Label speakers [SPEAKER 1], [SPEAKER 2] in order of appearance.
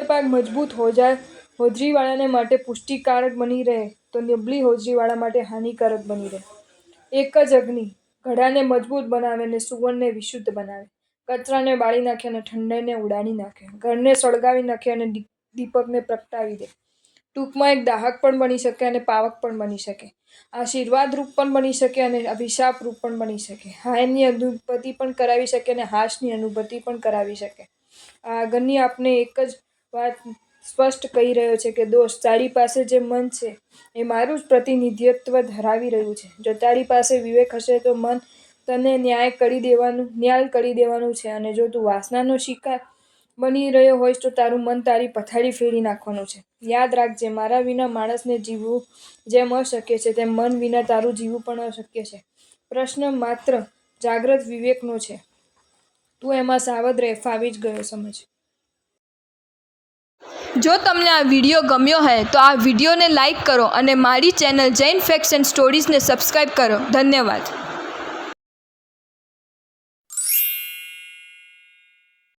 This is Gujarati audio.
[SPEAKER 1] પાક મજબૂત હોજરીવાળાને માટે પુષ્ટિકારક બની રહે તો નબળી હોજરીવાળા માટે હાનિકારક બની રહે. એક જ અગ્નિ ઘડાને મજબૂત બનાવે અને સુવર્ણને વિશુદ્ધ બનાવે. કચરાને બાળી નાખે અને ઠંડાઈને ઉડાડી નાખે. ઘરને સળગાવી નાખે અને દીપકને પ્રગટાવી દે. ટૂંકમાં એક દાહક પણ બની શકે અને પાવક પણ બની શકે. આશીર્વાદ રૂપ પણ બની શકે અને અભિશાપ રૂપ પણ બની શકે. હાયની અનુભૂતિ પણ કરાવી શકે અને હાશની અનુભૂતિ પણ કરાવી શકે. આ અગ્નિ આપને એક જ વાત સ્પષ્ટ કહી રહ્યો છે કે દોસ્ત, તારી પાસે જે મન છે એ મારું જ પ્રતિનિધિત્વ ધરાવી રહ્યું છે. જો તારી પાસે વિવેક હશે તો મન તને ન્યાય કરી દેવાનું છે અને જો તું વાસનાનો શિકાર બની રહ્યો હોઈશ તો તારું મન તારી પથારી ફેરવી નાખવાનું છે. યાદ રાખજે, મારા વિના માણસને જીવવું જેમ અશક્ય છે તેમ મન વિના તારું જીવવું પણ અશક્ય છે. પ્રશ્ન માત્ર જાગ્રત વિવેકનો છે. તું એમાં સાવધ રહે. ફાવી જ ગયો સમજ. જો તમને આ વિડીયો ગમ્યો હોય તો આ વિડીયોને લાઈક કરો અને મારી ચેનલ જૈન ફેક્ટ્સ એન્ડ સ્ટોરીઝને સબસ્ક્રાઈબ કરો. ધન્યવાદ.